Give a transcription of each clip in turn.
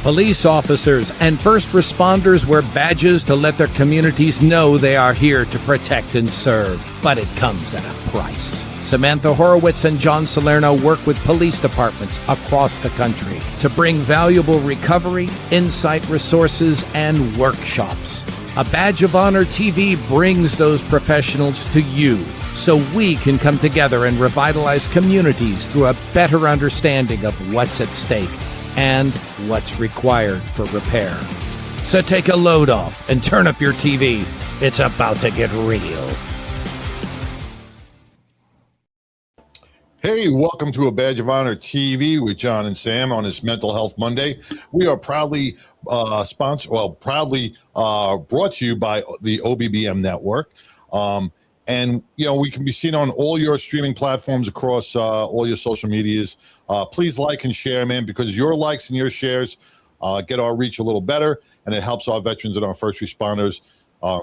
Police officers and first responders wear badges to let their communities know they are here to protect and serve. But it comes at a price. Samantha Horwitz and John Salerno work with police departments across the country to bring valuable recovery, insight resources, and workshops. A Badge of Honor TV brings those professionals to you so we can come together and revitalize communities through a better understanding of what's at stake and what's required for repair. So take a load off and turn up your TV. It's about to get real. Hey, welcome to A Badge of Honor TV with John and Sam on this Mental Health Monday. We are proudly brought to you by the OBBM Network. And, you know, we can be seen on all your streaming platforms across all your social medias. Please like and share, man, because your likes and your shares get our reach a little better, and it helps our veterans and our first responders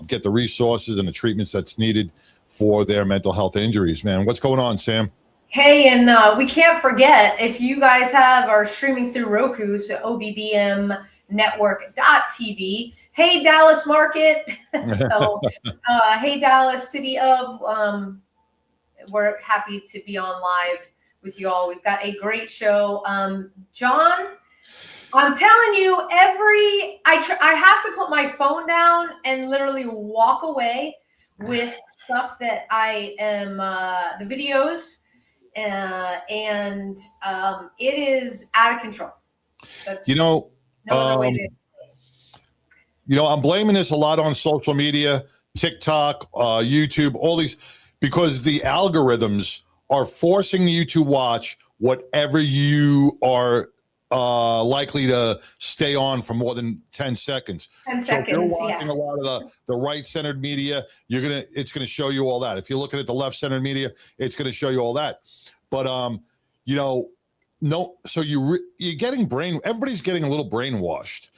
get the resources and the treatments that's needed for their mental health injuries, man. What's going on, Sam? Hey, and we can't forget, if you guys are streaming through Roku, so obbmnetwork.tv. Hey, Dallas Market. So, hey, Dallas City of, we're happy to be on live with you all. We've got a great show. John, I'm telling you, I have to put my phone down and literally walk away with stuff that I am, the videos, and it is out of control. That's no other way to. You know, I'm blaming this a lot on social media, TikTok, YouTube, all these, because the algorithms are forcing you to watch whatever you are likely to stay on for more than 10 seconds. 10 seconds, if you're watching a lot of the right-centered media, it's gonna show you all that. If you're looking at the left-centered media, it's gonna show you all that. But you know, so you're getting everybody's getting a little brainwashed,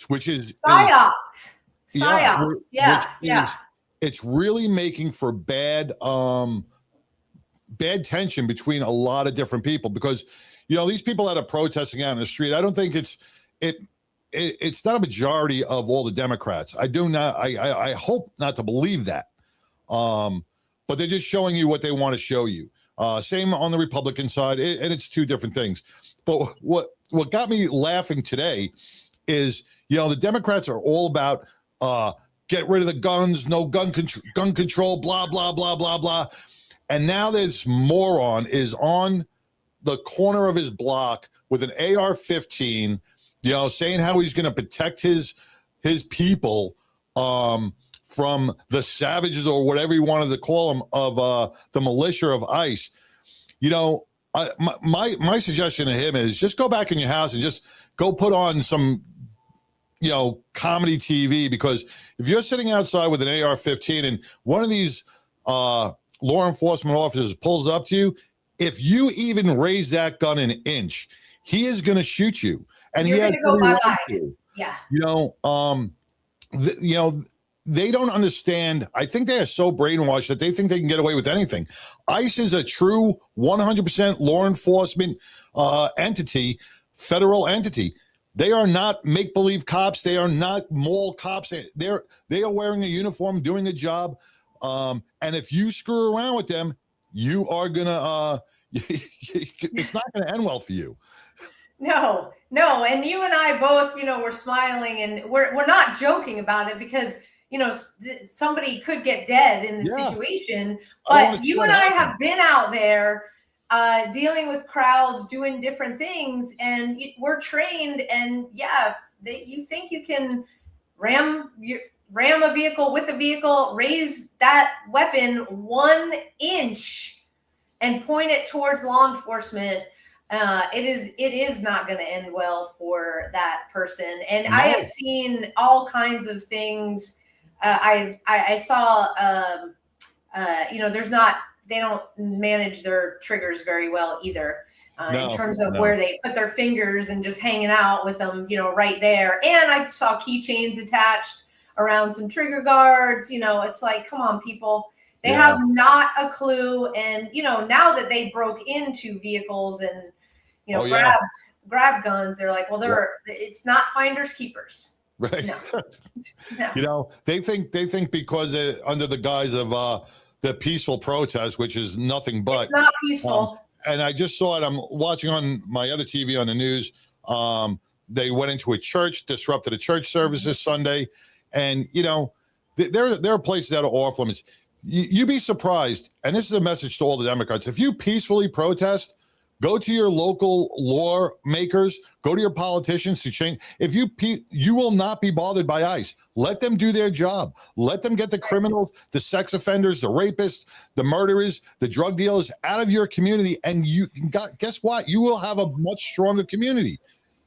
which is psyops. It's really making for bad tension between a lot of different people, because you know, these people that are protesting out in the street, I don't think it's not a majority of all the Democrats. I hope not to believe that, but they're just showing you what they want to show you. Same on the Republican side, and it's two different things. But what got me laughing today is, you know, the Democrats are all about get rid of the guns, no gun control, blah, blah, blah, blah, blah. And now this moron is on the corner of his block with an AR-15, you know, saying how he's going to protect his people from the savages, or whatever you wanted to call them, of the militia of ICE. You know, my suggestion to him is just go back in your house and just go put on some, you know, comedy TV, because if you're sitting outside with an AR-15 and one of these law enforcement officers pulls up to you, if you even raise that gun an inch, he is going to shoot you, and he has every right to. Yeah. You know, you know, they don't understand. I think they are so brainwashed that they think they can get away with anything. ICE is a true 100% law enforcement entity, federal entity. They are not make-believe cops. They are not mall cops. They are wearing a uniform, doing a job. And if you screw around with them, you are gonna it's not gonna end well for you. No. And you and I both, you know, we're smiling, and we're not joking about it, because, you know, somebody could get dead in this situation. But you and I have been out there dealing with crowds, doing different things, and we're trained. And you think you can ram a vehicle with a vehicle, raise that weapon 1 inch and point it towards law enforcement, it is not going to end well for that person. And no. I have seen all kinds of things. I saw, you know, they don't manage their triggers very well either, in terms of where they put their fingers and just hanging out with them, you know, right there. And I saw keychains attached around some trigger guards. You know, it's like, come on, people. They have not a clue. And, you know, now that they broke into vehicles and, grab guns. They're like, well, it's not finders keepers. Right. No. No. You know, they think because under the guise of the peaceful protest, which is nothing but. It's not peaceful. And I just saw it. I'm watching on my other TV on the news. They went into a church, disrupted a church service this Sunday. And, you know, there are places that are off limits. You'd be surprised. And this is a message to all the Democrats. If you peacefully protest, go to your local lawmakers, go to your politicians to change. If you will not be bothered by ICE. Let them do their job. Let them get the criminals, the sex offenders, the rapists, the murderers, the drug dealers out of your community. And guess what? You will have a much stronger community.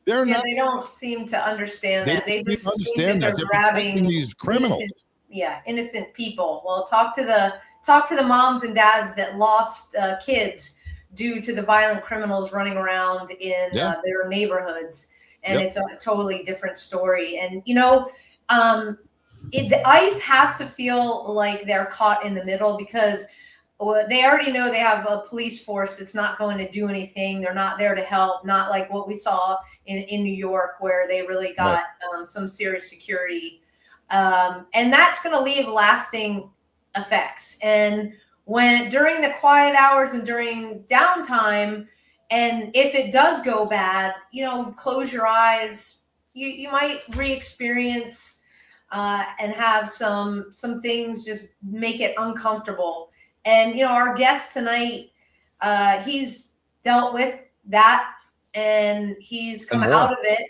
They don't seem to understand that. They just understand that they're protecting these criminals. Innocent people. Well, talk to the moms and dads that lost kids due to the violent criminals running around in their neighborhoods. And it's a totally different story. And, you know, the ICE has to feel like they're caught in the middle because they already know they have a police force that's not going to do anything. They're not there to help, not like what we saw in New York where they really got some serious security. And that's going to leave lasting effects. And during the quiet hours and during downtime, and if it does go bad, you know, close your eyes. You might re-experience and have some things just make it uncomfortable. And you know, our guest tonight, he's dealt with that, and he's come out of it,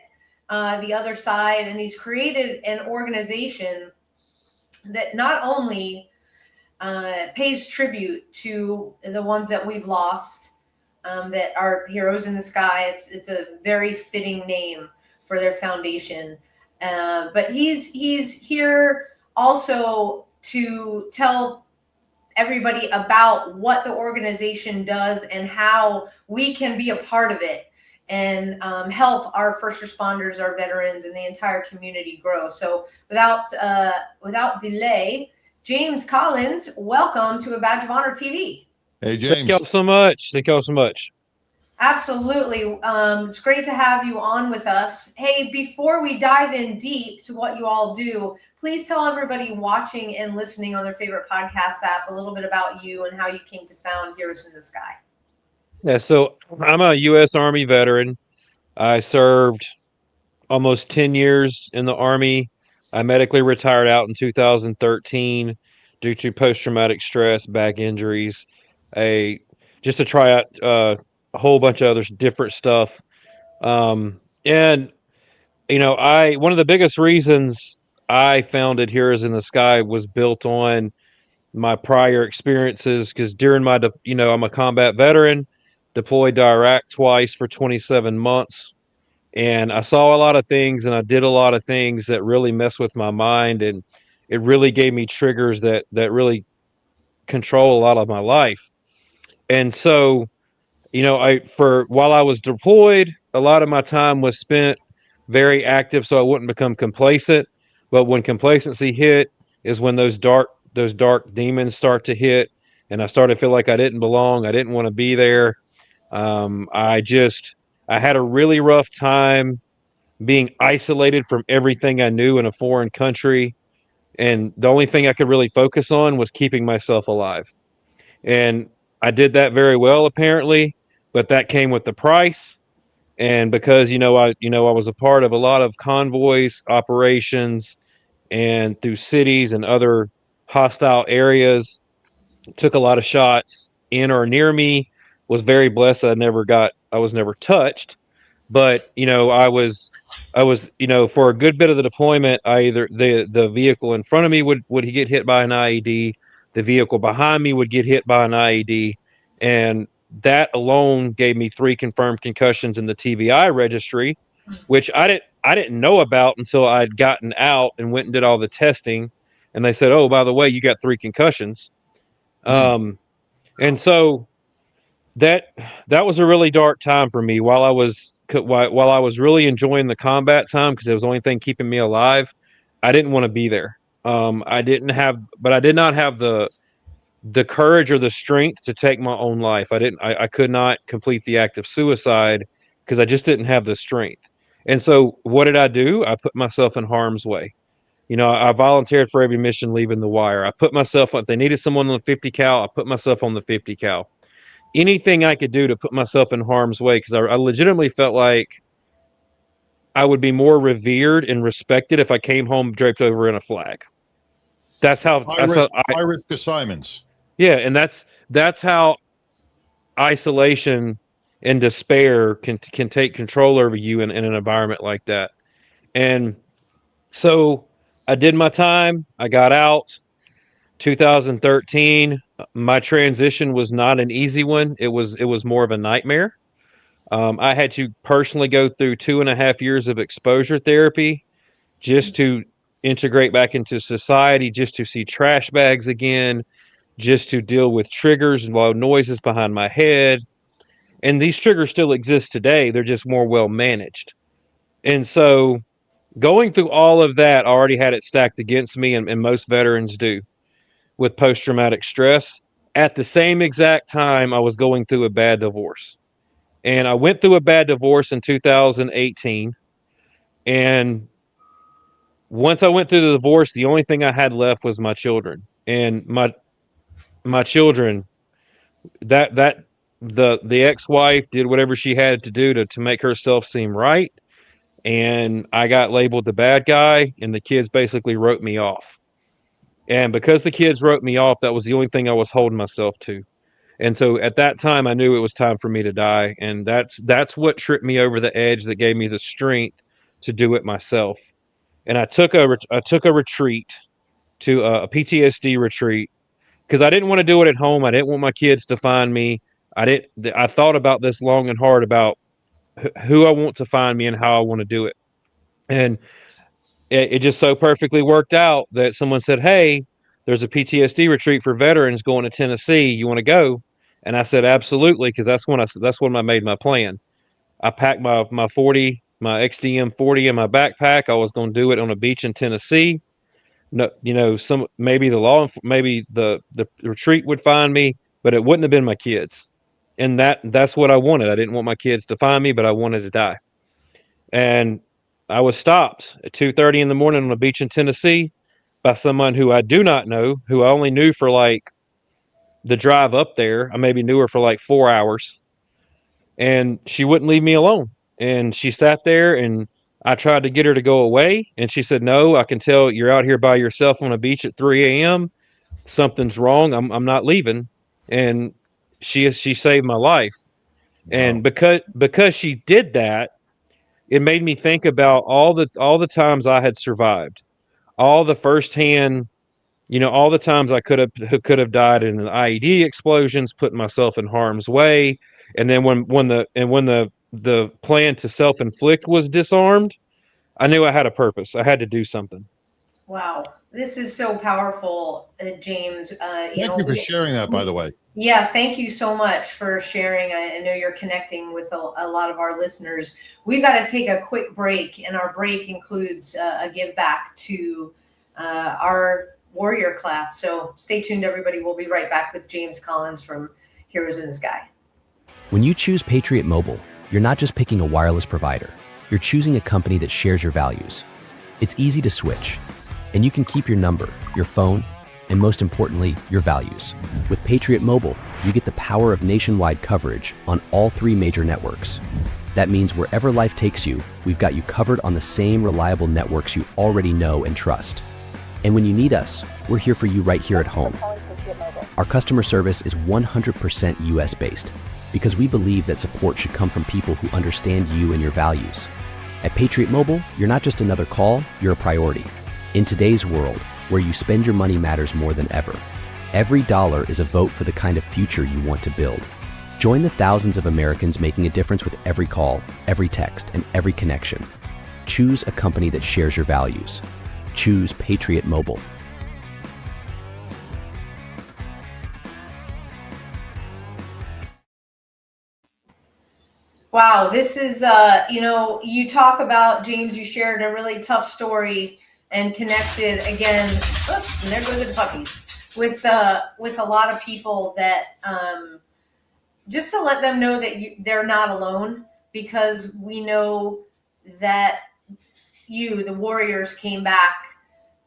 the other side, and he's created an organization that not only pays tribute to the ones that we've lost, that are heroes in the sky. It's a very fitting name for their foundation. But he's here also to tell everybody about what the organization does and how we can be a part of it and help our first responders, our veterans, and the entire community grow. So without delay, James Collins, welcome to A Badge of Honor TV. Hey, James. Thank y'all so much. Thank y'all so much. Absolutely. It's great to have you on with us. Hey, before we dive in deep to what you all do, please tell everybody watching and listening on their favorite podcast app a little bit about you and how you came to found Heroes in the Sky. Yeah, so I'm a U.S. Army veteran. I served almost 10 years in the Army. I medically retired out in 2013 due to post-traumatic stress, back injuries, just to try out a whole bunch of other different stuff. And, you know, one of the biggest reasons I founded Heroes in the Sky was built on my prior experiences, because during I'm a combat veteran, deployed to Iraq twice for 27 months. And I saw a lot of things and I did a lot of things that really messed with my mind. And it really gave me triggers that really control a lot of my life. And so, you know, while I was deployed, a lot of my time was spent very active so I wouldn't become complacent. But when complacency hit is when those dark demons start to hit. And I started to feel like I didn't belong. I didn't want to be there. I had a really rough time being isolated from everything I knew in a foreign country. And the only thing I could really focus on was keeping myself alive. And I did that very well, apparently, but that came with the price. And because, I was a part of a lot of convoys, operations, and through cities and other hostile areas, took a lot of shots in or near me, was very blessed that I was never touched. But, I was, for a good bit of the deployment, either the vehicle in front of me would get hit by an IED, the vehicle behind me would get hit by an IED, and that alone gave me 3 confirmed concussions in the TBI registry, which I didn't know about until I'd gotten out and went and did all the testing, and they said, "Oh, by the way, you got 3 concussions." And so that was a really dark time for me. While I was really enjoying the combat time, because it was the only thing keeping me alive, I didn't want to be there. I did not have the courage or the strength to take my own life. I could not complete the act of suicide because I just didn't have the strength. And so what did I do? I put myself in harm's way. I volunteered for every mission leaving the wire. I put myself on, if they needed someone on the 50 cal, I put myself on the 50 cal. Anything I could do to put myself in harm's way, because I legitimately felt like I would be more revered and respected if I came home draped over in a flag. That's how high risk assignments. Yeah, and that's how isolation and despair can take control over you in an environment like that. And so I did my time. I got out. 2013. My transition was not an easy one. It was more of a nightmare. I had to personally go through 2.5 years of exposure therapy just to integrate back into society, just to see trash bags again, just to deal with triggers and loud noises behind my head. And these triggers still exist today. They're just more well managed. And so going through all of that, I already had it stacked against me, and most veterans do, with post-traumatic stress. At the same exact time, I was going through a bad divorce. And I went through a bad divorce in 2018. And once I went through the divorce, the only thing I had left was my children. And my children, the ex-wife did whatever she had to do to make herself seem right. And I got labeled the bad guy, and the kids basically wrote me off. And because the kids wrote me off, that was the only thing I was holding myself to. And so at that time, I knew it was time for me to die. And that's what tripped me over the edge, that gave me the strength to do it myself. And I took a retreat, to a PTSD retreat, because I didn't want to do it at home. I didn't want my kids to find me. I thought about this long and hard about who I want to find me and how I want to do it. And it just so perfectly worked out that someone said, "Hey, there's a PTSD retreat for veterans going to Tennessee. You want to go?" And I said, "Absolutely," because that's when I made my plan. I packed my XDM 40 in my backpack. I was going to do it on a beach in Tennessee. No, maybe the retreat would find me, but it wouldn't have been my kids. And that's what I wanted. I didn't want my kids to find me, but I wanted to die. And I was stopped at 2:30 in the morning on a beach in Tennessee by someone who I do not know, who I only knew for like the drive up there. I maybe knew her for like 4 hours, and she wouldn't leave me alone. And she sat there, and I tried to get her to go away, and she said, "No, I can tell you're out here by yourself on a beach at 3 a.m. Something's wrong. I'm not leaving." And she saved my life. Wow. And because she did that, it made me think about all the times I had survived, all the firsthand, all the times I could have died in an IED explosions, putting myself in harm's way, and then when the plan to self-inflict was disarmed, I knew I had a purpose. I had to do something. Wow, this is so powerful, James. Thank you for sharing that, by the way. Yeah, thank you so much for sharing. I know you're connecting with a lot of our listeners. We've got to take a quick break, and our break includes a give back to our warrior class. So stay tuned, everybody. We'll be right back with James Collins from Heroes in the Sky. When you choose Patriot Mobile, you're not just picking a wireless provider. You're choosing a company that shares your values. It's easy to switch, and you can keep your number, your phone, and most importantly, your values. With Patriot Mobile, you get the power of nationwide coverage on all 3 major networks. That means wherever life takes you, we've got you covered on the same reliable networks you already know and trust. And when you need us, we're here for you right here at home. Our customer service is 100% US-based because we believe that support should come from people who understand you and your values. At Patriot Mobile, you're not just another call, you're a priority. In today's world, where you spend your money matters more than ever. Every dollar is a vote for the kind of future you want to build. Join the thousands of Americans making a difference with every call, every text, and every connection. Choose a company that shares your values. Choose Patriot Mobile. Wow, this is, you talk about, James, you shared a really tough story and connected again. Oops, and there go the puppies. with a lot of people that just to let them know that they're not alone, because we know that the warriors, came back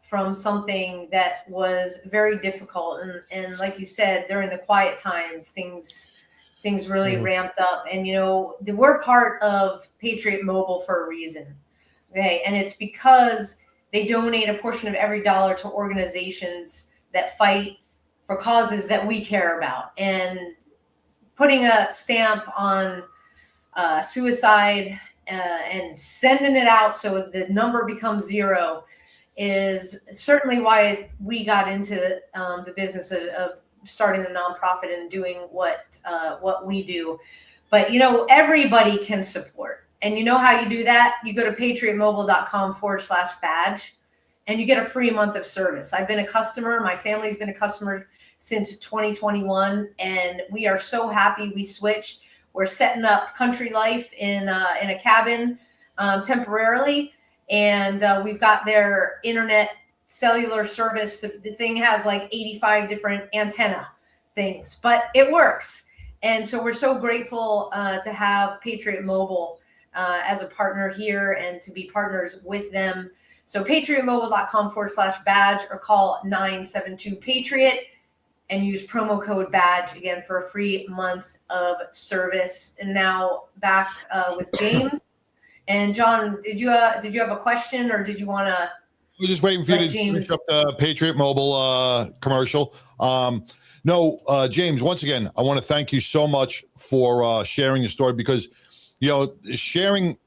from something that was very difficult, and like you said, during the quiet times, things really ramped up. And we're part of Patriot Mobile for a reason, okay? And it's because they donate a portion of every dollar to organizations that fight for causes that we care about. And putting a stamp on suicide and sending it out so the number becomes zero is certainly why we got into the business of starting a nonprofit and doing what we do. But everybody can support, and how you do that? You go to patriotmobile.com/badge, and you get a free month of service. I've been a customer. My family's been a customer since 2021, and we are so happy we switched. We're setting up country life in a cabin temporarily, and we've got their internet cellular service. The thing has like 85 different antenna things, but it works. And so we're so grateful to have Patriot Mobile as a partner here and to be partners with them. So patriotmobile.com/badge or call 972-PATRIOT and use promo code BADGE again for a free month of service. And now back with James. And John, did you have a question, or did you want to? We're just waiting for you to finish up the Patriot Mobile commercial. No, James, once again, I want to thank you so much for sharing your story, because sharing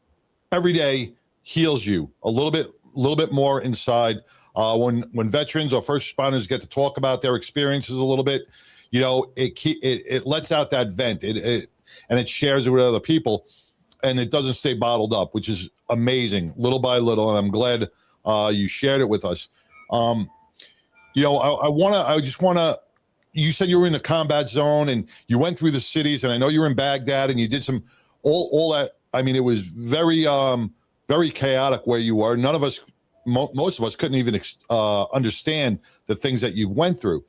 every day heals you a little bit more inside. When veterans or first responders get to talk about their experiences a little bit, it lets out that vent. And it shares it with other people, and it doesn't stay bottled up, which is amazing, little by little. And I'm glad you shared it with us. You said you were in a combat zone and you went through the cities, and I know you were in Baghdad and you did all that. I mean, it was very, very chaotic where you were. None of us, most of us couldn't even understand the things that you went through.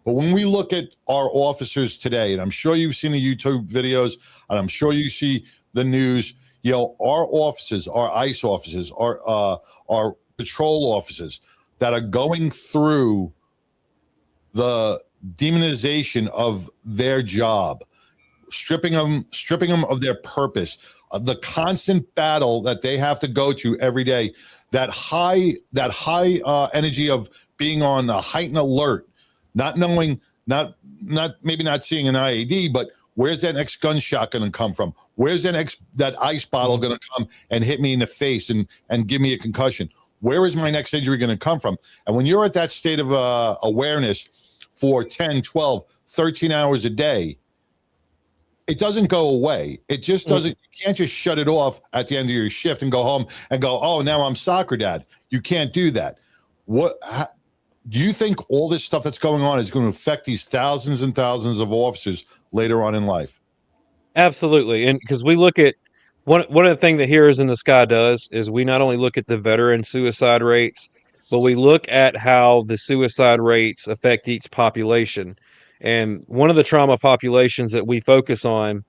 But when we look at our officers today, and I'm sure you've seen the YouTube videos, and I'm sure you see the news, our officers, our ICE officers, our patrol officers that are going through the demonization of their job, stripping them of their purpose, the constant battle that they have to go to every day, that high energy of being on a heightened alert, not knowing, maybe not seeing an IED, but where's that next gunshot going to come from? Where's that ice bottle going to come and hit me in the face and give me a concussion? Where is my next injury going to come from? And when you're at that state of awareness for 10, 12, 13 hours a day, it doesn't go away. It just doesn't. You can't just shut it off at the end of your shift and go home and go, oh, now I'm soccer dad. You can't do that. Do you think all this stuff that's going on is going to affect these thousands and thousands of officers later on in life? Absolutely. And because we look at one of the things that Heroes in the Sky does is we not only look at the veteran suicide rates, but we look at how the suicide rates affect each population. And one of the trauma populations that we focus on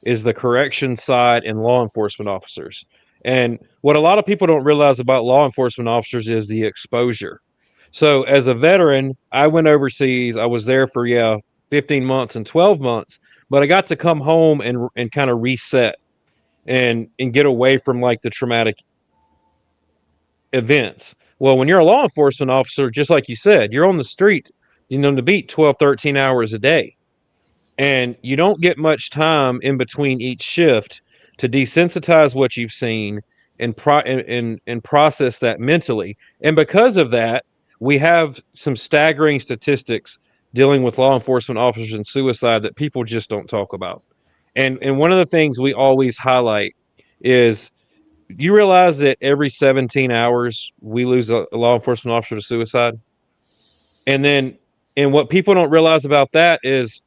is the correction side and law enforcement officers. And what a lot of people don't realize about law enforcement officers is the exposure. So as a veteran, I went overseas. I was there for 15 months and 12 months, but I got to come home and kind of reset and get away from like the traumatic events. Well, when you're a law enforcement officer, just like you said, you're on the street, to beat 12, 13 hours a day. And you don't get much time in between each shift to desensitize what you've seen and process that mentally. And because of that, we have some staggering statistics dealing with law enforcement officers and suicide that people just don't talk about. And one of the things we always highlight is, you realize that every 17 hours we lose a law enforcement officer to suicide? And what people don't realize about that is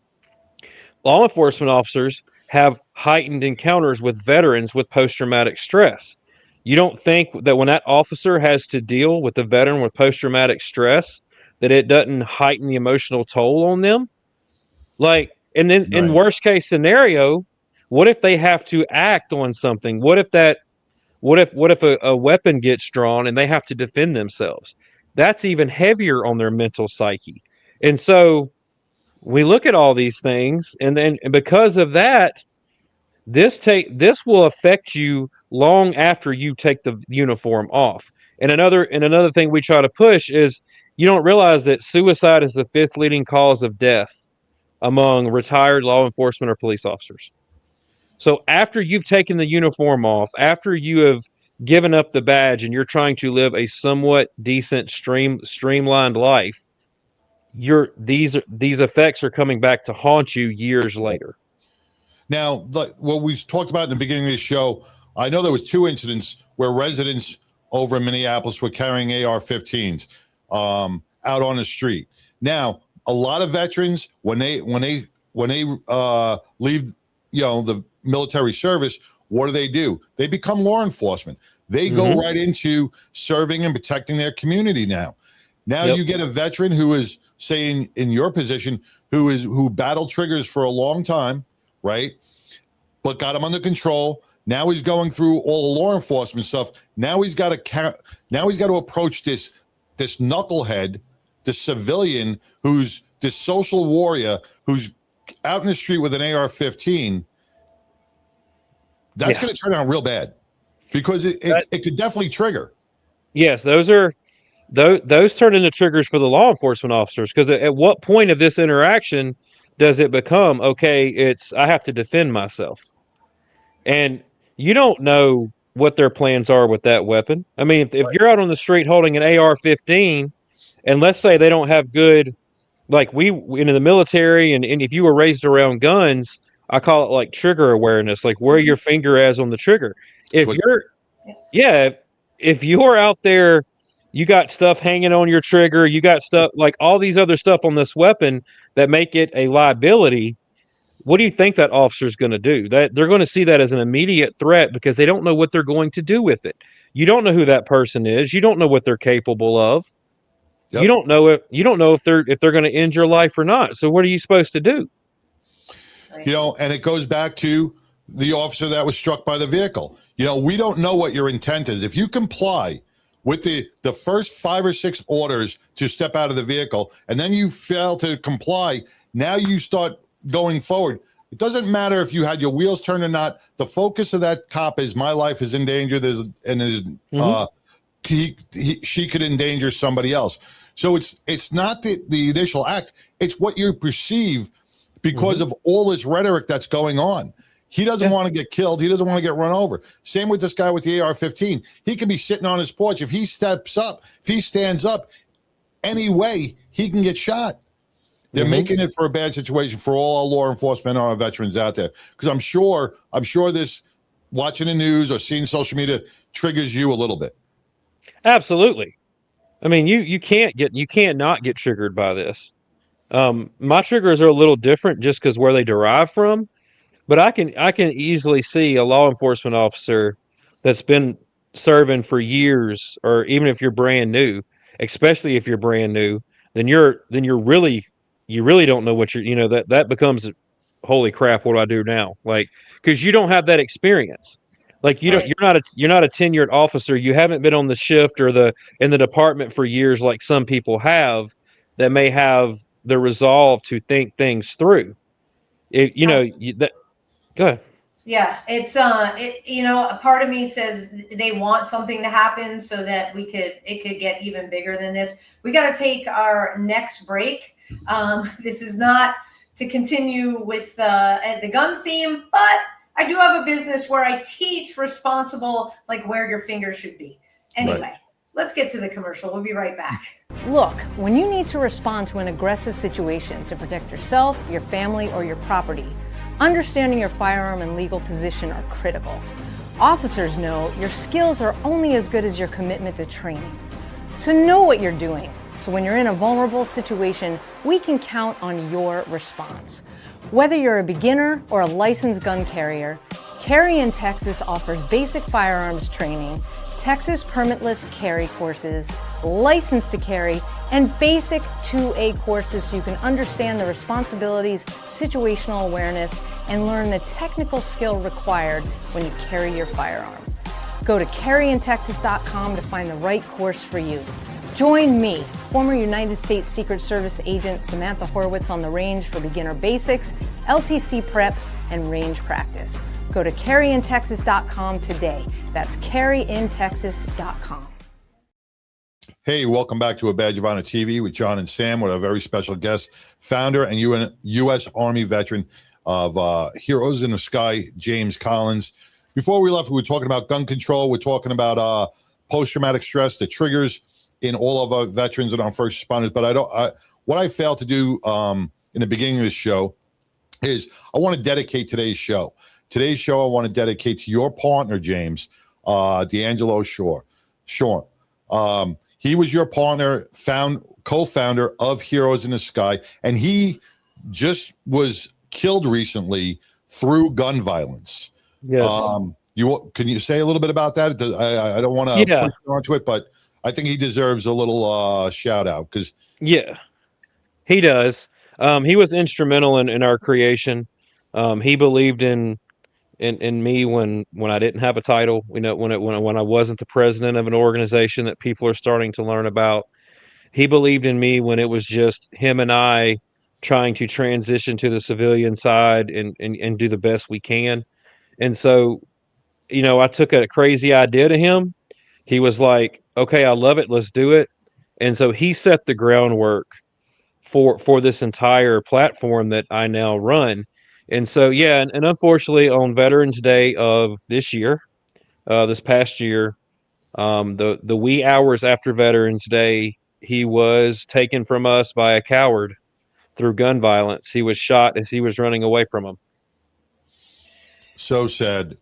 law enforcement officers have heightened encounters with veterans with post-traumatic stress. You don't think that when that officer has to deal with the veteran with post-traumatic stress, that it doesn't heighten the emotional toll on them. Like, and then in worst case scenario, what if they have to act on something? What if a weapon gets drawn and they have to defend themselves? That's even heavier on their mental psyche. And so we look at all these things, and because of that, this will affect you long after you take the uniform off. And another thing we try to push is, you don't realize that suicide is the 5th leading cause of death among retired law enforcement or police officers. So after you've taken the uniform off, after you have given up the badge and you're trying to live a somewhat decent streamlined life, these effects are coming back to haunt you years later. Now, what we talked about in the beginning of the show, I know there was 2 incidents where residents over in Minneapolis were carrying AR-15s out on the street. Now, a lot of veterans, when they leave, the military service, what do? They become law enforcement. They go right into serving and protecting their community now. You get a veteran who is, say, in your position, who battled triggers for a long time, right? But got him under control. Now he's going through all the law enforcement stuff. Now he's got to approach this knucklehead, the civilian who's this social warrior who's out in the street with an AR-15. That's going to turn out real bad, because it could definitely trigger. Yes, those turn into triggers for the law enforcement officers, because at what point of this interaction does it become, okay, I have to defend myself? And you don't know what their plans are with that weapon. I mean, if you're out on the street holding an AR-15, and let's say they don't have good, like we in the military, and if you were raised around guns, I call it like trigger awareness, like where your finger is on the trigger. If you're out there, you got stuff hanging on your trigger, you got stuff like all these other stuff on this weapon that make it a liability. What do you think that officer's going to do? That they're going to see that as an immediate threat, because they don't know what they're going to do with it. You don't know who that person is. You don't know what they're capable of. Yep. You don't know if they're going to end your life or not. So what are you supposed to do? And it goes back to the officer that was struck by the vehicle. We don't know what your intent is. If you comply with the first 5 or 6 orders to step out of the vehicle, and then you fail to comply, now you start going forward. It doesn't matter if you had your wheels turned or not. The focus of that cop is, my life is in danger. She could endanger somebody else. So it's not the initial act. It's what you perceive because of all this rhetoric that's going on. He doesn't want to get killed. He doesn't want to get run over. Same with this guy with the AR-15. He could be sitting on his porch. If he stands up, anyway, he can get shot. They're making it for a bad situation for all our law enforcement and our veterans out there. Because I'm sure this, watching the news or seeing social media, triggers you a little bit. Absolutely. I mean, you can't not get triggered by this. My triggers are a little different just because where they derive from, but I can easily see a law enforcement officer that's been serving for years, or even if you're brand new, especially if you're brand new, then you really don't know what that becomes, holy crap, what do I do now? Like, because you don't have that experience. Like you're not a tenured officer. You haven't been on the shift or in the department for years like some people have that may have the resolve to think things through. Go ahead. Yeah, it's a part of me says they want something to happen so that it could get even bigger than this. We got to take our next break. This is not to continue with the gun theme, but I do have a business where I teach responsible, like where your finger should be. Anyway, Let's get to the commercial. We'll be right back. Look, when you need to respond to an aggressive situation to protect yourself, your family, or your property, understanding your firearm and legal position are critical. Officers know your skills are only as good as your commitment to training. So know what you're doing. So when you're in a vulnerable situation, we can count on your response. Whether you're a beginner or a licensed gun carrier, Carry in Texas offers basic firearms training, Texas permitless carry courses, license to carry, and basic 2A courses so you can understand the responsibilities, situational awareness, and learn the technical skill required when you carry your firearm. Go to carryintexas.com to find the right course for you. Join me, former United States Secret Service agent Samantha Horwitz, on the range for beginner basics, LTC prep, and range practice. Go to carryintexas.com today. That's carryintexas.com. Hey, welcome back to A Badge of Honor TV with John and Sam, with our very special guest, founder and U.S. Army veteran of Heroes in the Sky, James Collins. Before we left, we were talking about gun control. We're talking about post-traumatic stress, the triggers in all of our veterans and our first responders. But what I failed to do in the beginning of this show is I want to dedicate today's show. Today's show I want to dedicate to your partner, James, D'Angelo Sean. He was your partner, co-founder of Heroes in the Sky, and he just was killed recently through gun violence. Yes. Can you say a little bit about that? I don't want to push you onto it, but I think he deserves a little shout out because he does. He was instrumental in our creation. He believed in me when I didn't have a title. When I wasn't the president of an organization that people are starting to learn about. He believed in me when it was just him and I trying to transition to the civilian side and do the best we can. And so, I took a crazy idea to him. He was like, okay, I love it. Let's do it. And so he set the groundwork for this entire platform that I now run. And so, and unfortunately on Veterans Day of this past year, the wee hours after Veterans Day, he was taken from us by a coward through gun violence. He was shot as he was running away from him. So sad.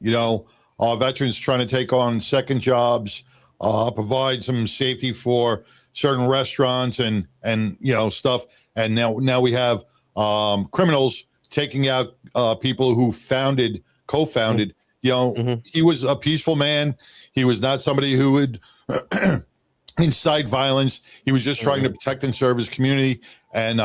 Our veterans trying to take on second jobs, provide some safety for certain restaurants and stuff. And now we have criminals taking out people who co-founded. He was a peaceful man. He was not somebody who would incite violence. He was just trying to protect and serve his community and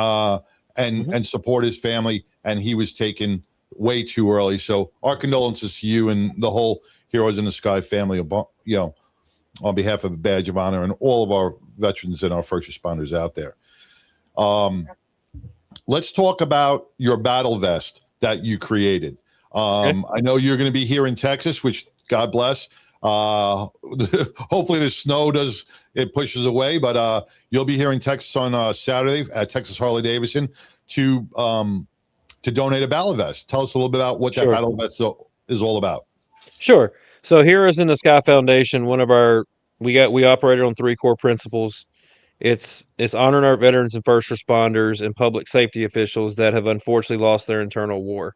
support his family. And he was taken way too early. So our condolences to you and the whole Heroes in the Sky family, on behalf of a Badge of Honor and all of our veterans and our first responders out there. Let's talk about your battle vest that you created. I know you're going to be here in Texas, which God bless. Hopefully the snow pushes away, but you'll be here in Texas on Saturday at Texas Harley-Davidson to donate a battle vest. Tell us a little bit about what that battle vest is all about. Sure. So Heroes in the Sky Foundation, we operated on 3 core principles. It's honoring our veterans and first responders and public safety officials that have unfortunately lost their internal war.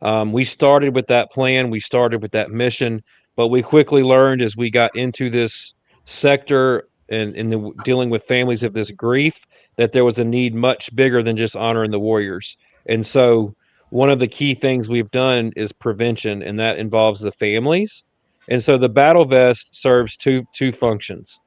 We started with that plan. We started with that mission, but we quickly learned as we got into this sector and dealing with families of this grief that there was a need much bigger than just honoring the warriors. And so one of the key things we've done is prevention, and that involves the families. And so the battle vest serves two functions.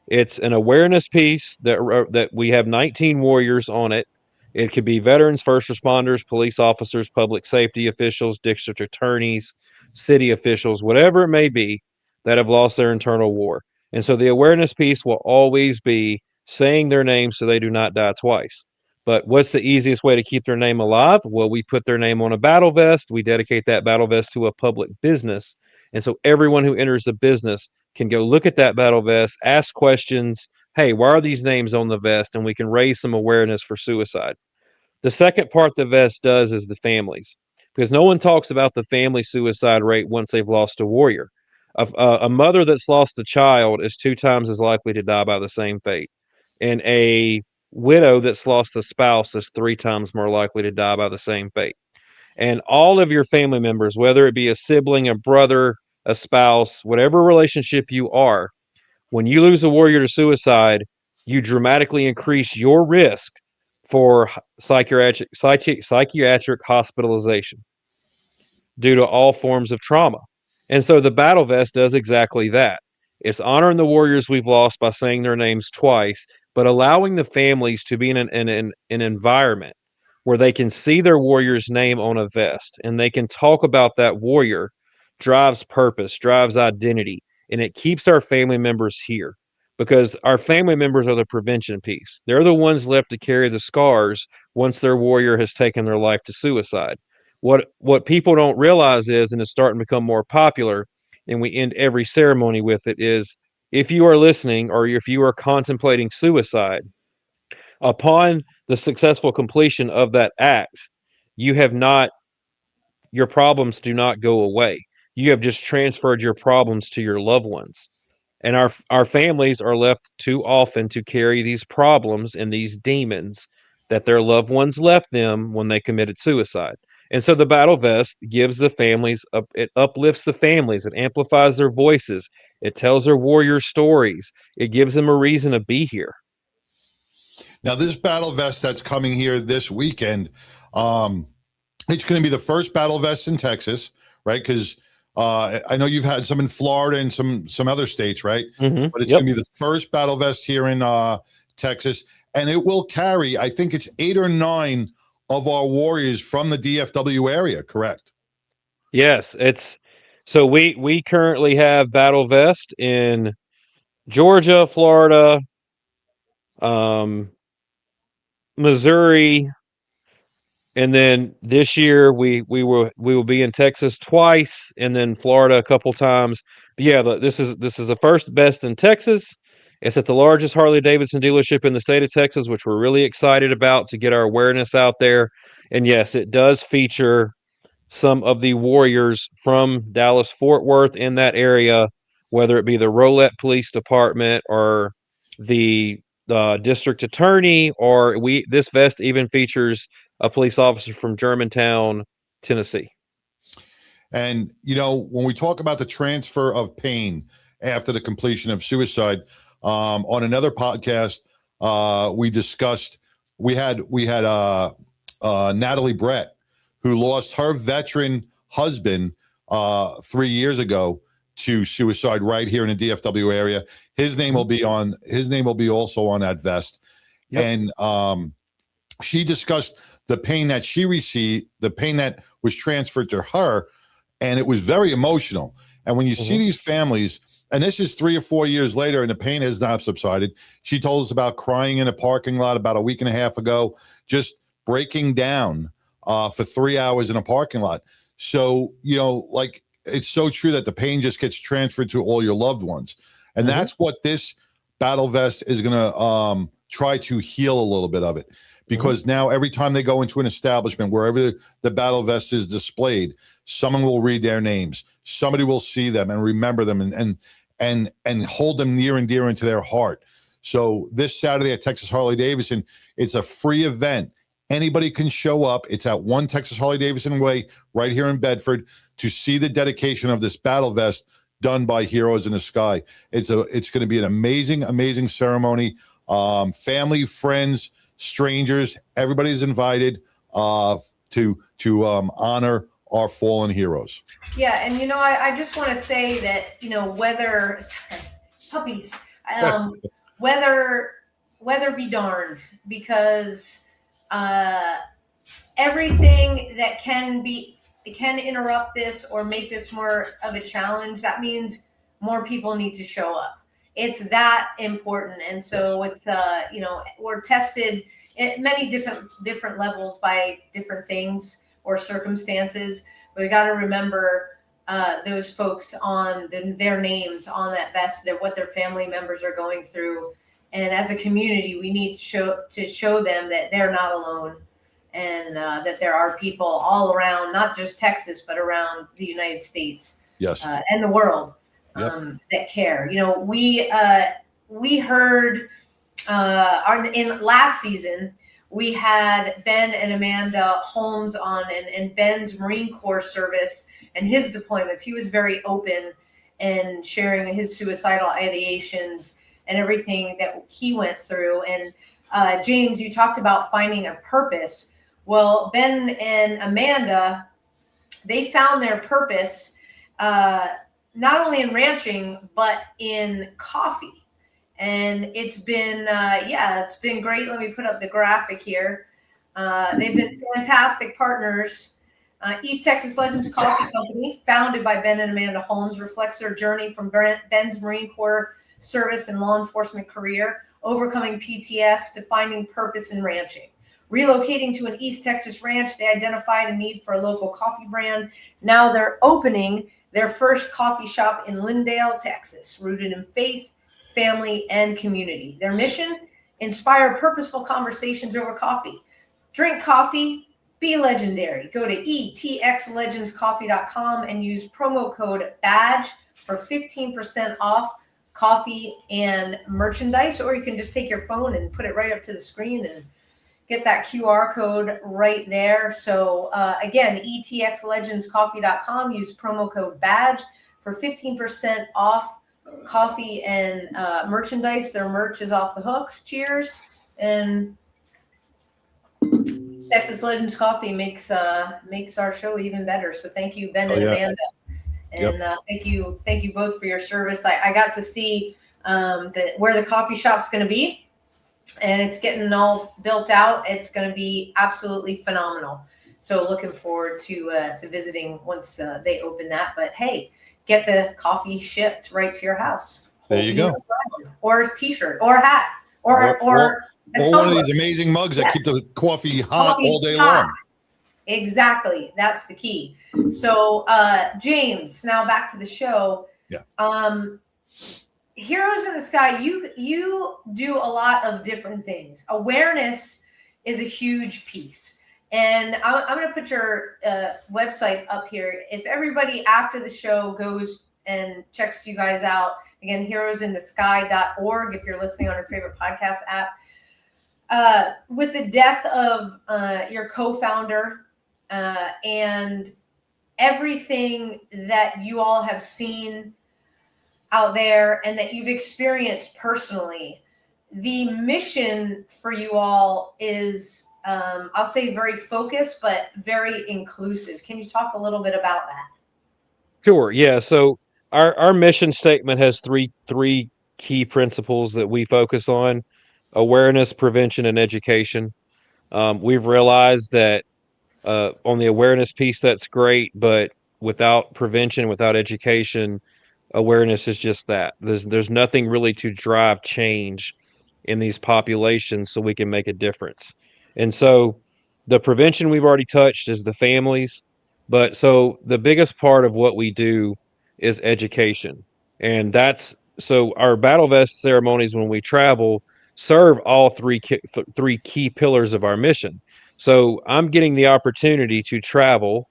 It's an awareness piece that we have 19 warriors on it. It could be veterans, first responders, police officers, public safety officials, district attorneys, city officials, whatever it may be, that have lost their internal war. And so the awareness piece will always be saying their name so they do not die twice. But what's the easiest way to keep their name alive? Well, we put their name on a battle vest. We dedicate that battle vest to a public business. And so everyone who enters the business can go look at that battle vest, ask questions. Hey, why are these names on the vest? And we can raise some awareness for suicide. The second part the vest does is the families, because no one talks about the family suicide rate once they've lost a warrior. A mother that's lost a child is 2 times as likely to die by the same fate. And a widow that's lost a spouse is 3 times more likely to die by the same fate. And all of your family members, whether it be a sibling, a brother, a spouse, whatever relationship you are, when you lose a warrior to suicide, you dramatically increase your risk for psychiatric hospitalization due to all forms of trauma. And so the battle vest does exactly that. It's honoring the warriors we've lost by saying their names twice, but allowing the families to be in an environment where they can see their warrior's name on a vest and they can talk about that warrior drives purpose, drives identity, and it keeps our family members here because our family members are the prevention piece. They're the ones left to carry the scars once their warrior has taken their life to suicide. What people don't realize is, and it's starting to become more popular, and we end every ceremony with it, is if you are listening or if you are contemplating suicide, upon the successful completion of that act, you have not, your problems do not go away. You have just transferred your problems to your loved ones. And our families are left too often to carry these problems and these demons that their loved ones left them when they committed suicide. And so the battle vest gives the families, it uplifts the families, it amplifies their voices, it tells their warrior stories, it gives them a reason to be here. Now, this battle vest that's coming here this weekend, it's going to be the first battle vest in Texas, right? Because I know you've had some in Florida and some other states, right? Mm-hmm. But it's going to be the first battle vest here in Texas, and it will carry, I think it's 8 or 9 of our warriors from the DFW area, correct? Yes, it's so we currently have battle vest in Georgia, Florida, Missouri, and then this year we will be in Texas twice, and then Florida a couple times. But yeah, this is the first best in Texas. It's at the largest Harley Davidson dealership in the state of Texas, which we're really excited about to get our awareness out there. And yes, it does feature some of the warriors from Dallas Fort Worth in that area, whether it be the Rolette Police Department or the district attorney, or this vest even features a police officer from Germantown, Tennessee. And, you know, when we talk about the transfer of pain after the completion of suicide, on another podcast, we discussed, we had Natalie Brett, who lost her veteran husband 3 years ago to suicide right here in the DFW area. His name will be also on that vest. Yep. And she discussed the pain that she received, the pain that was transferred to her, and it was very emotional. And when you see these families, and this is 3 or 4 years later, and the pain has not subsided. She told us about crying in a parking lot about a week and a half ago, just breaking down for 3 hours in a parking lot. So, you know, like, it's so true that the pain just gets transferred to all your loved ones. And that's what this battle vest is going to try to heal a little bit of it. Because now every time they go into an establishment, wherever the battle vest is displayed, someone will read their names. Somebody will see them and remember them and hold them near and dear into their heart. So this Saturday at Texas Harley Davidson, it's a free event. Anybody can show up. It's at 1 Texas Harley Davidson Way right here in Bedford to see the dedication of this battle vest done by Heroes in the Sky. It's going to be an amazing ceremony. Family, friends, strangers, everybody's invited to honor our fallen heroes. Yeah, and you know, I just want to say that, you know, weather be darned, because everything that can interrupt this or make this more of a challenge, that means more people need to show up. It's that important. And so it's, you know, we're tested at many different levels by different things or circumstances. We got to remember those folks on their names on that vest, what their family members are going through. And as a community, we need to show them that they're not alone, and that there are people all around, not just Texas, but around the United States, and the world. That care. You know, we heard in last season, we had Ben and Amanda Holmes on, and Ben's Marine Corps service and his deployments. He was very open and sharing his suicidal ideations and everything that he went through. And James, you talked about finding a purpose. Well, Ben and Amanda, they found their purpose not only in ranching, but in coffee. and it's been it's been great. Let me put up the graphic here. They've been fantastic partners. East Texas Legends Coffee Company, founded by Ben and Amanda Holmes, reflects their journey from Ben's Marine Corps service and law enforcement career, overcoming PTSI to finding purpose in ranching. Relocating to an East Texas ranch, they identified a need for a local coffee brand. Now they're opening their first coffee shop in Lindale, Texas, rooted in faith, family, and community. Their mission: inspire purposeful conversations over coffee. Drink coffee, be legendary. Go to etxlegendscoffee.com and use promo code BADGE for 15% off coffee and merchandise, or you can just take your phone and put it right up to the screen and get that QR code right there. So again, etxlegendscoffee.com, use promo code BADGE for 15% off coffee and merchandise. Their merch is off the hooks. Cheers. And Texas Legends Coffee makes our show even better. So thank you, Ben and Amanda. And thank you both for your service. I got to see where the coffee shop's going to be, and it's getting all built out. It's going to be absolutely phenomenal. So looking forward to visiting once they open that. But hey, get the coffee shipped right to your house. There you go. Or a T-shirt, or a hat, or one of these amazing mugs that keep the coffee hot all day long. Exactly. That's the key. So, James, now back to the show. Yeah. Heroes in the Sky, you do a lot of different things. Awareness is a huge piece. And I'm going to put your website up here. If everybody after the show goes and checks you guys out, again, heroesinthesky.org, if you're listening on your favorite podcast app. With the death of your co-founder and everything that you all have seen out there and that you've experienced personally, the mission for you all is, I'll say, very focused, but very inclusive. Can you talk a little bit about that? Sure. Yeah. So our mission statement has three key principles that we focus on: awareness, prevention, and education. We've realized that on the awareness piece, that's great, but without prevention, without education, awareness is just that. There's nothing really to drive change in these populations so we can make a difference. And so the prevention we've already touched is the families. But so the biggest part of what we do is education. And so our battle vest ceremonies when we travel serve all three key pillars of our mission. So I'm getting the opportunity to travel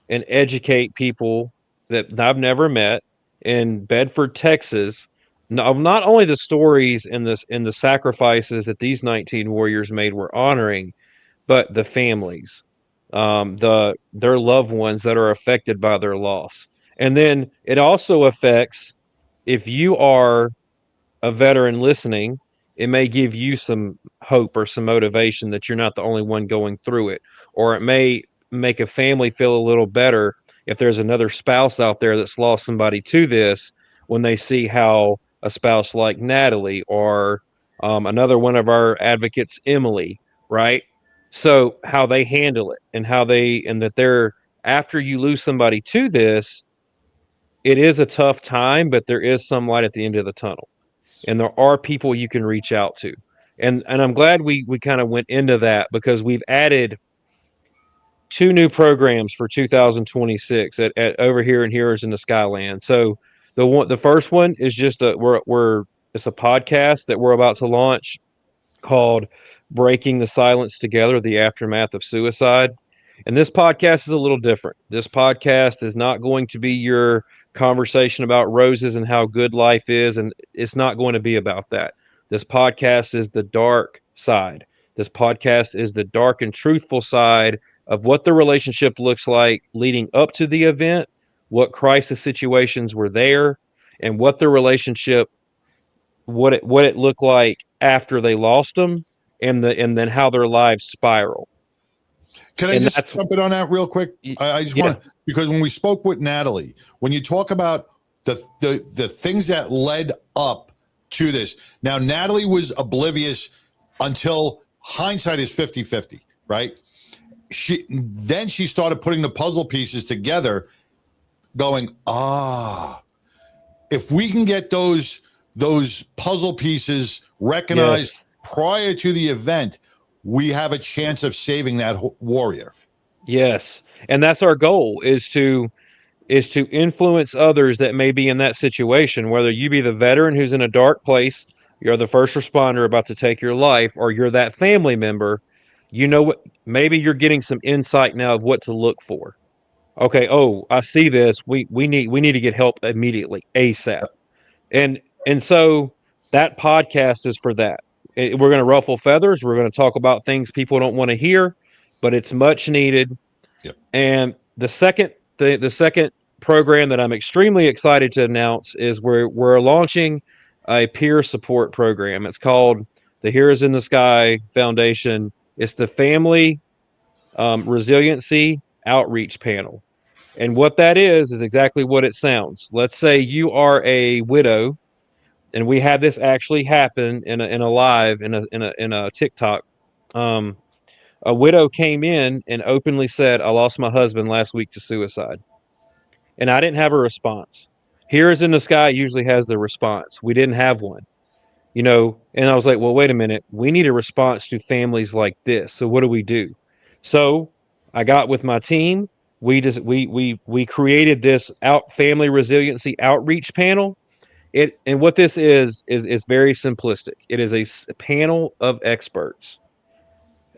and educate people that I've never met in Bedford, Texas, not only the stories and the sacrifices that these 19 warriors made we're honoring, but the families, their loved ones that are affected by their loss. And then it also affects, if you are a veteran listening, it may give you some hope or some motivation that you're not the only one going through it. Or it may make a family feel a little better if there's another spouse out there that's lost somebody to this, when they see how a spouse like Natalie or another one of our advocates, Emily, right? So how they handle it and that they're, after you lose somebody to this, it is a tough time, but there is some light at the end of the tunnel. And there are people you can reach out to. And I'm glad we kind of went into that, because we've added 2 new programs for 2026 at over here in Heroes in the Skyland. So the first one is just it's a podcast that we're about to launch called Breaking the Silence Together: The Aftermath of Suicide. And this podcast is a little different. This podcast is not going to be your conversation about roses and how good life is, and it's not going to be about that. This podcast is the dark side. This podcast is the dark and truthful side of what the relationship looks like leading up to the event, what crisis situations were there, and what the relationship, what it looked like after they lost them, and then how their lives spiral. Can I just jump in on that real quick? I just want to, because when we spoke with Natalie, when you talk about the things that led up to this. Now, Natalie was oblivious until hindsight is 50-50, right? Then she started putting the puzzle pieces together, going, if we can get those puzzle pieces recognized prior to the event, we have a chance of saving that warrior. Yes. And that's our goal, is to influence others that may be in that situation, whether you be the veteran who's in a dark place, you're the first responder about to take your life, or you're that family member. You know what? Maybe you're getting some insight now of what to look for. Okay. Oh, I see this. We need to get help immediately, ASAP. And so that podcast is for that. We're going to ruffle feathers. We're going to talk about things people don't want to hear, but it's much needed. Yep. And the second program that I'm extremely excited to announce is we're launching a peer support program. It's called the Heroes in the Sky Foundation. It's the Family Resiliency Outreach Panel. And what that is exactly what it sounds. Let's say you are a widow, and we had this actually happen in a live in a TikTok. A widow came in and openly said, "I lost my husband last week to suicide," and I didn't have a response. Heroes in the Sky usually has the response. We didn't have one, and I was like, "Well, wait a minute. We need a response to families like this. So what do we do?" So I got with my team. We created this family resiliency outreach panel. And what this is very simplistic. It is a panel of experts.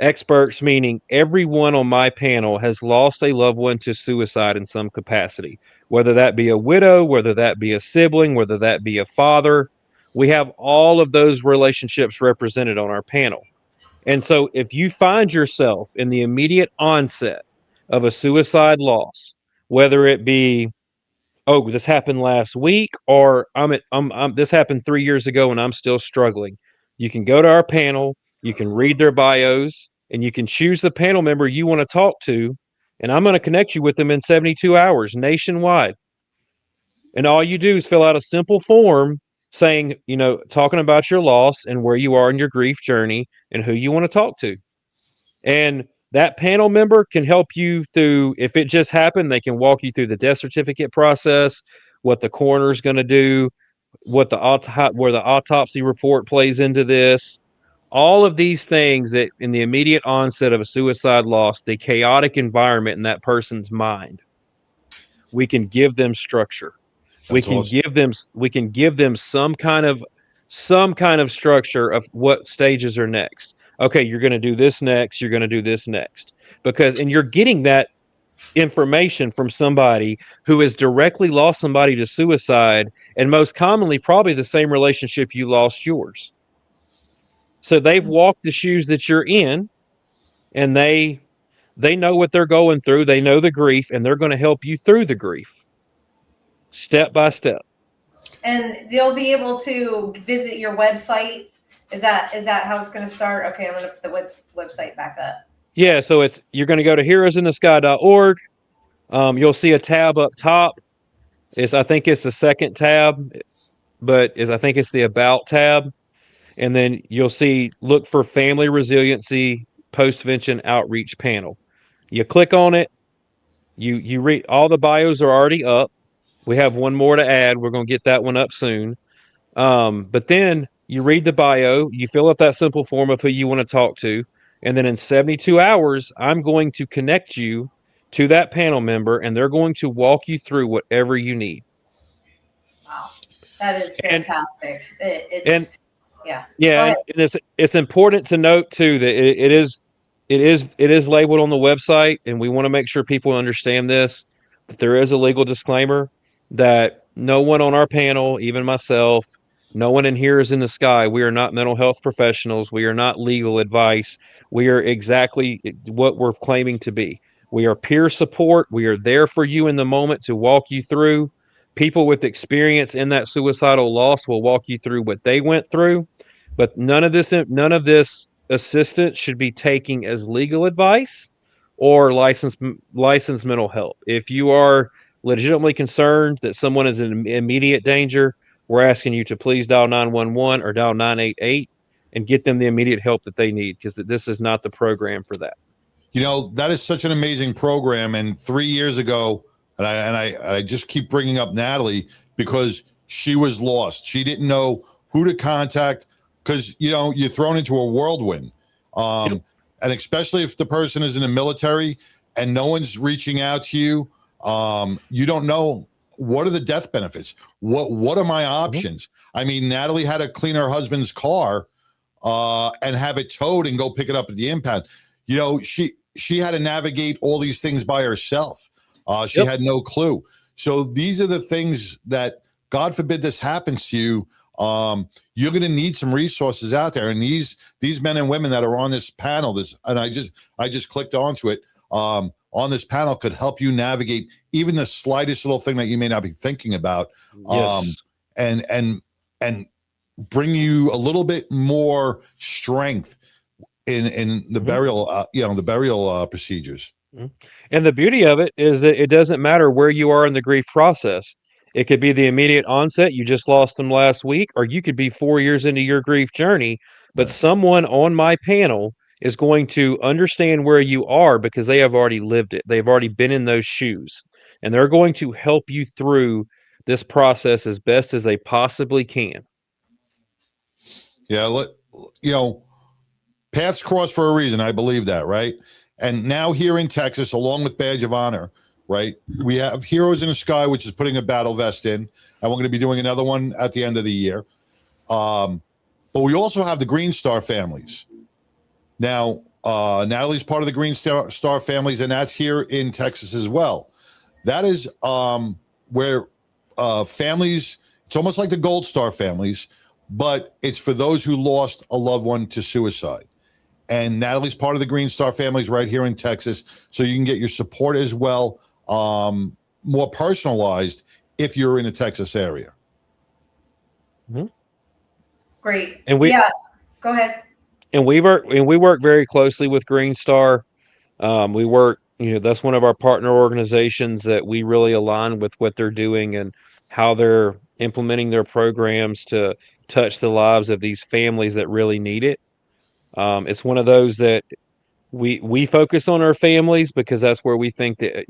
Experts meaning everyone on my panel has lost a loved one to suicide in some capacity, whether that be a widow, whether that be a sibling, whether that be a father. We have all of those relationships represented on our panel. And so if you find yourself in the immediate onset of a suicide loss, whether it be, oh, this happened last week, or this happened 3 years ago and I'm still struggling, you can go to our panel, you can read their bios, and you can choose the panel member you want to talk to, and I'm going to connect you with them in 72 hours nationwide. And all you do is fill out a simple form saying, talking about your loss and where you are in your grief journey and who you want to talk to. And that panel member can help you through, if it just happened, they can walk you through the death certificate process, what the coroner is going to do, where the autopsy report plays into this. All of these things that in the immediate onset of a suicide loss, the chaotic environment in that person's mind, we can give them structure. We can give them some kind of structure of what stages are next. Okay, you're going to do this next. You're going to do this next. And you're getting that information from somebody who has directly lost somebody to suicide, and most commonly probably the same relationship you lost yours. So they've walked the shoes that you're in, and they know what they're going through. They know the grief, and they're going to help you through the grief, step by step. And they'll be able to visit your website. Is that how it's going to start? Okay, I'm going to put the website back up. Yeah, so you're going to go to heroesinthesky.org. You'll see a tab up top. I think it's the second tab, but I think it's the About tab. And then you'll look for Family Resiliency Postvention Outreach Panel. You click on it. You read, all the bios are already up. We have one more to add. We're going to get that one up soon. But then you read the bio, you fill up that simple form of who you want to talk to. And then in 72 hours, I'm going to connect you to that panel member, and they're going to walk you through whatever you need. Wow. That is fantastic. Yeah. And it's important to note too that it is labeled on the website, and we want to make sure people understand this, that there is a legal disclaimer that no one on our panel, even myself, no one in Heroes in the Sky, we are not mental health professionals. We are not legal advice. We are exactly what we're claiming to be. We are peer support. We are there for you in the moment to walk you through. People with experience in that suicidal loss will walk you through what they went through. But none of this assistance should be taken as legal advice or licensed mental health. If you are legitimately concerned that someone is in immediate danger, we're asking you to please dial 911 or dial 988 and get them the immediate help that they need, because this is not the program for that. That is such an amazing program. And 3 years ago, and I just keep bringing up Natalie because she was lost. She didn't know who to contact because, you're thrown into a whirlwind. And especially if the person is in the military and no one's reaching out to you, you don't know what are the death benefits. What are my options? I mean, Natalie had to clean her husband's car and have it towed and go pick it up at the impound. She had to navigate all these things by herself. She had no clue. So these are the things that, God forbid this happens to you, you're going to need some resources out there. And these men and women that are on this panel, and I just clicked onto it, on this panel could help you navigate even the slightest little thing that you may not be thinking about, and bring you a little bit more strength in the burial, the burial procedures. And the beauty of it is that it doesn't matter where you are in the grief process. It could be the immediate onset, you just lost them last week, or you could be 4 years into your grief journey, but someone on my panel is going to understand where you are because they have already lived it. They've already been in those shoes, and they're going to help you through this process as best as they possibly can. Yeah, paths cross for a reason. I believe that, right? And now here in Texas, along with Badge of Honor, right, we have Heroes in the Sky, which is putting a battle vest in, and we're going to be doing another one at the end of the year. But we also have the Green Star families. Now, Natalie's part of the Green Star families, and that's here in Texas as well. That is where families, it's almost like the Gold Star families, but it's for those who lost a loved one to suicide. And Natalie's part of the Green Star families right here in Texas, so you can get your support as well, more personalized if you're in the Texas area. Great. And go ahead. And we work very closely with Green Star. We work, that's one of our partner organizations that we really align with what they're doing and how they're implementing their programs to touch the lives of these families that really need it. It's one of those that we focus on our families because that's where we think that,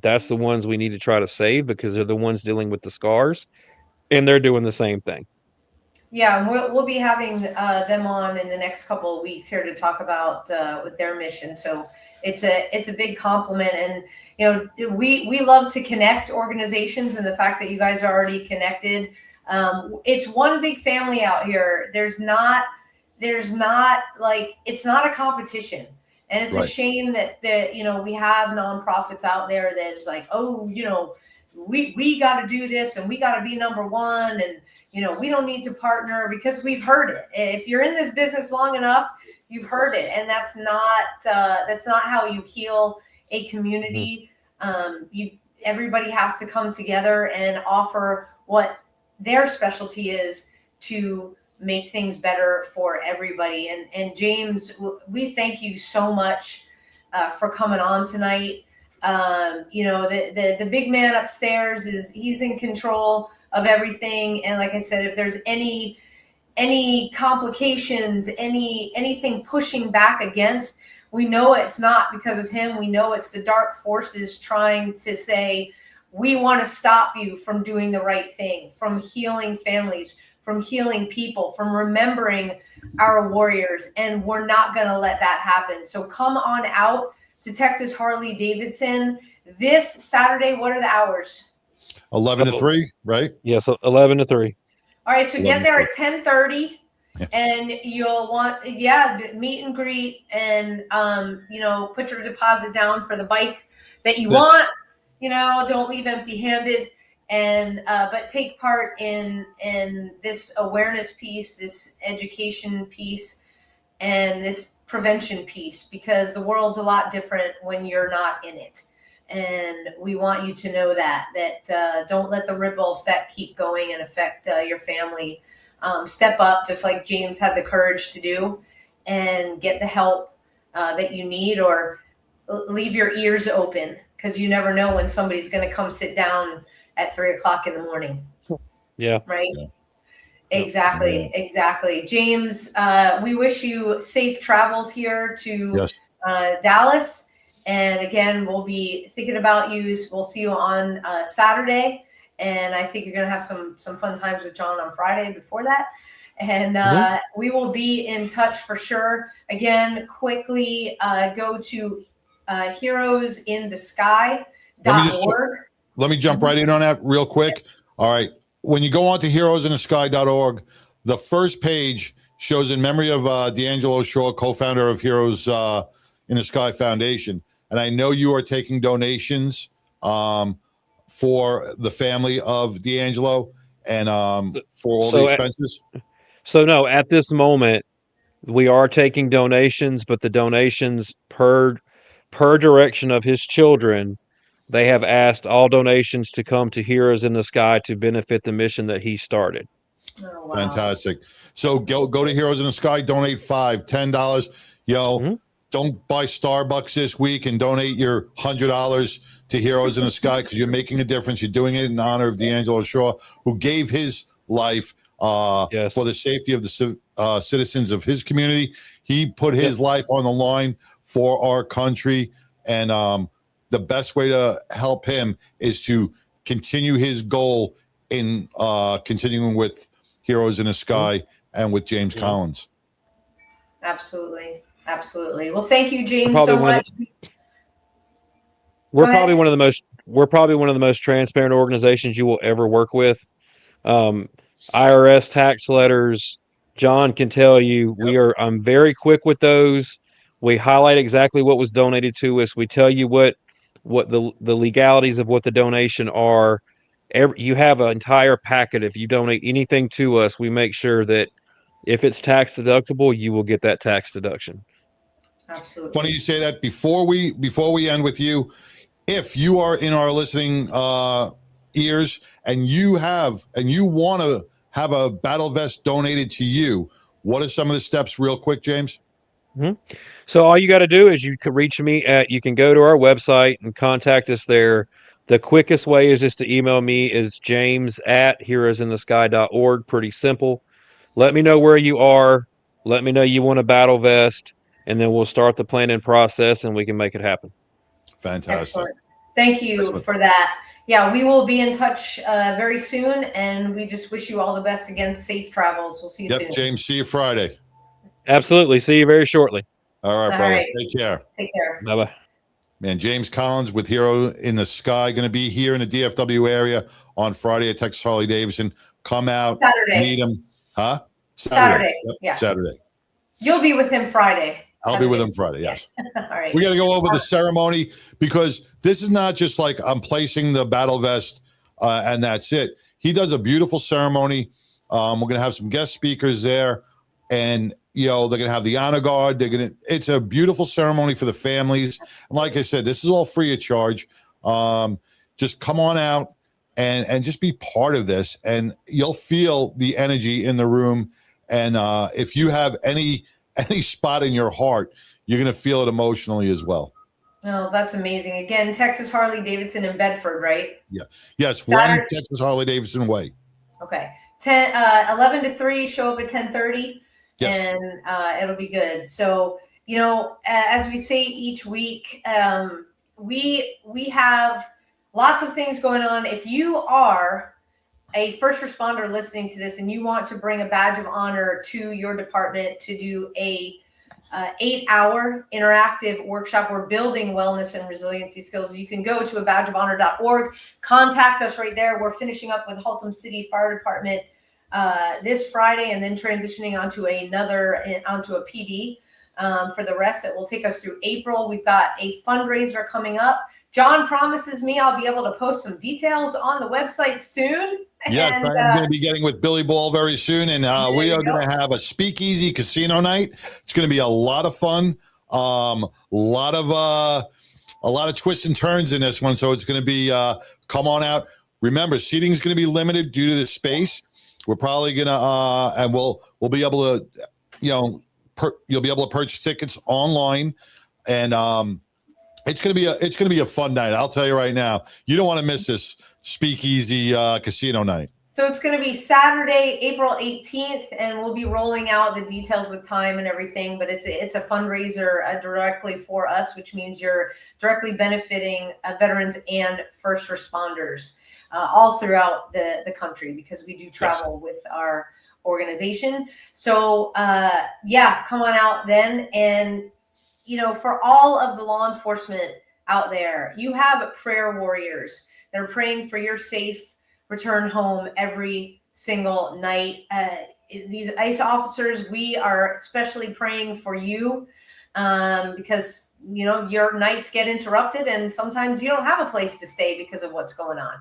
that's the ones we need to try to save because they're the ones dealing with the scars, and they're doing the same thing. Yeah, we'll be having them on in the next couple of weeks here to talk about with their mission. So it's a big compliment, and we love to connect organizations, and the fact that you guys are already connected. It's one big family out here. There's not like, it's not a competition, and it's a shame that we have nonprofits out there that's like, we got to do this and we got to be number one, and we don't need to partner, because we've heard it. If you're in this business long enough, you've heard it, and that's not how you heal a community. Everybody has to come together and offer what their specialty is to make things better for everybody. And James, we thank you so much for coming on tonight. The big man upstairs he's in control of everything. And like I said, if there's any complications, anything pushing back against, we know it's not because of him. We know it's the dark forces trying to say, we want to stop you from doing the right thing, from healing families, from healing people, from remembering our warriors. And we're not going to let that happen. So come on out to Texas Harley-Davidson this Saturday. What are the hours? 11 to 3, right? Yes, 11 to 3. All right, so get there at 10:30, and you'll want, meet and greet, and put your deposit down for the bike that you want. Don't leave empty-handed, and but take part in this awareness piece, this education piece, and this prevention piece, because the world's a lot different when you're not in it. And we want you to know that don't let the ripple effect keep going and affect your family. Step up, just like James had the courage to do, and get the help that you need, or leave your ears open, because you never know when somebody's going to come sit down at 3:00 in the morning. Yeah. Right. Yeah. Exactly. James, we wish you safe travels here to Yes. Dallas. And again, we'll be thinking about you. We'll see you on Saturday. And I think you're going to have some fun times with John on Friday before that. And we will be in touch for sure. Again, quickly go to heroesinthesky.org. Let me jump right in on that real quick. All right. When you go on to heroesinthesky.org, the first page shows in memory of D'Angelo Shaw, co-founder of Heroes in the Sky Foundation. And I know you are taking donations for the family of D'Angelo and for all the expenses. No, at this moment, we are taking donations, but the donations per direction of his children, they have asked all donations to come to Heroes in the Sky to benefit the mission that he started. Oh, wow. Fantastic. So go to Heroes in the Sky, donate $5, $10. Don't buy Starbucks this week and donate your $100 to Heroes in the Sky because you're making a difference. You're doing it in honor of D'Angelo Shaw, who gave his life for the safety of the citizens of his community. He put his life on the line for our country. And the best way to help him is to continue his goal in continuing with Heroes in the Sky and with James Collins. Absolutely. Well, thank you, James, so much. We're probably one of the most transparent organizations you will ever work with. IRS tax letters, John can tell you, I'm very quick with those. We highlight exactly what was donated to us. We tell you what the legalities of what the donation are. You have an entire packet. If you donate anything to us, we make sure that if it's tax deductible, you will get that tax deduction. Absolutely. Funny you say that. Before we end with you, if you are in our listening ears and you want to have a battle vest donated to you, what are some of the steps real quick, James? So all you got to do is you can reach me you can go to our website and contact us there. The quickest way is just to email me is james@heroesinthesky.org. Pretty simple. Let me know where you are. Let me know you want a battle vest, and then we'll start the planning process and we can make it happen. Fantastic. Excellent. Thank you for that. Yeah, we will be in touch very soon, and we just wish you all the best. Again, safe travels. We'll see you soon. James, see you Friday. Absolutely. See you very shortly. All right, brother. Right. Take care. Take care. Bye-bye. Man, James Collins with Hero in the Sky, going to be here in the DFW area on Friday at Texas Harley Davidson. Come out, meet him. Huh? Saturday. Yep, yeah. Saturday. You'll be with him Friday. I'll be with him Friday, yes. All right. We got to go over the ceremony because this is not just like I'm placing the battle vest and that's it. He does a beautiful ceremony. We're going to have some guest speakers there, and they're going to have the honor guard. It's a beautiful ceremony for the families. And like I said, this is all free of charge. Just come on out and just be part of this, and you'll feel the energy in the room. And if you have any spot in your heart, you're going to feel it emotionally as well. Oh, that's amazing. Again, Texas Harley Davidson in Bedford, right? Yeah. Yes. Saturday. 1 Texas Harley Davidson Way. Okay. 11 to 3, show up at 10:30. Yes. And it'll be good. So, as we say each week, we have lots of things going on. If you are a first responder listening to this and you want to bring a badge of honor to your department to do a 8-hour interactive workshop, we're building wellness and resiliency skills. You can go to a badgeofhonor.org, contact us right there. We're finishing up with Haltom City Fire Department this Friday, and then transitioning onto a PD for the rest. It will take us through April. We've got a fundraiser coming up. John promises me I'll be able to post some details on the website soon. Yes, I'm going to be getting with Billy Ball very soon, and we are going to have a speakeasy casino night. It's going to be a lot of fun, a lot of twists and turns in this one. So it's going to be come on out. Remember, seating is going to be limited due to the space. We're probably going to and we'll be able to, you'll be able to purchase tickets online, and it's going to be a fun night. I'll tell you right now, you don't want to miss this speakeasy casino night. So it's going to be Saturday, April 18th, and we'll be rolling out the details with time and everything. But it's a fundraiser directly for us, which means you're directly benefiting veterans and first responders all throughout the country, because we do travel with our organization. So yeah, come on out then. And for all of the law enforcement out there, you have prayer warriors that are praying for your safe return home every single night. These ICE officers, we are especially praying for you because your nights get interrupted, and sometimes you don't have a place to stay because of what's going on.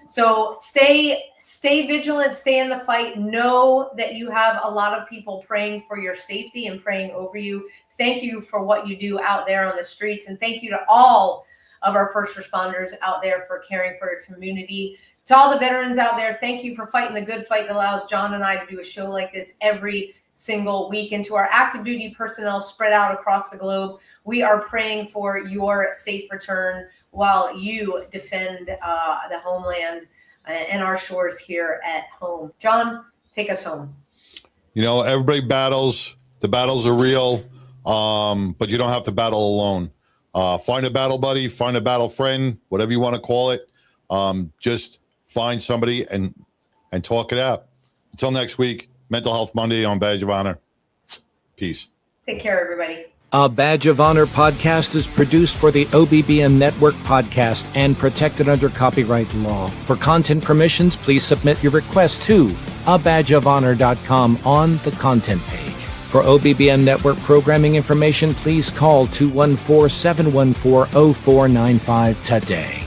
So stay vigilant, stay in the fight. Know that you have a lot of people praying for your safety and praying over you. Thank you for what you do out there on the streets, and thank you to all of our first responders out there for caring for your community. To all the veterans out there, thank you for fighting the good fight that allows John and I to do a show like this every single week. And to our active duty personnel spread out across the globe, we are praying for your safe return while you defend the homeland and our shores here at home. John, take us home. Everybody battles. The battles are real, but you don't have to battle alone. Find a battle buddy, find a battle friend, whatever you want to call it. Just find somebody and talk it out. Until next week, Mental Health Monday on Badge of Honor. Peace. Take care, everybody. A Badge of Honor podcast is produced for the OBBN Network podcast and protected under copyright law. For content permissions, please submit your request to abadgeofhonor.com on the content page. For OBBN Network programming information, please call 214-714-0495 today.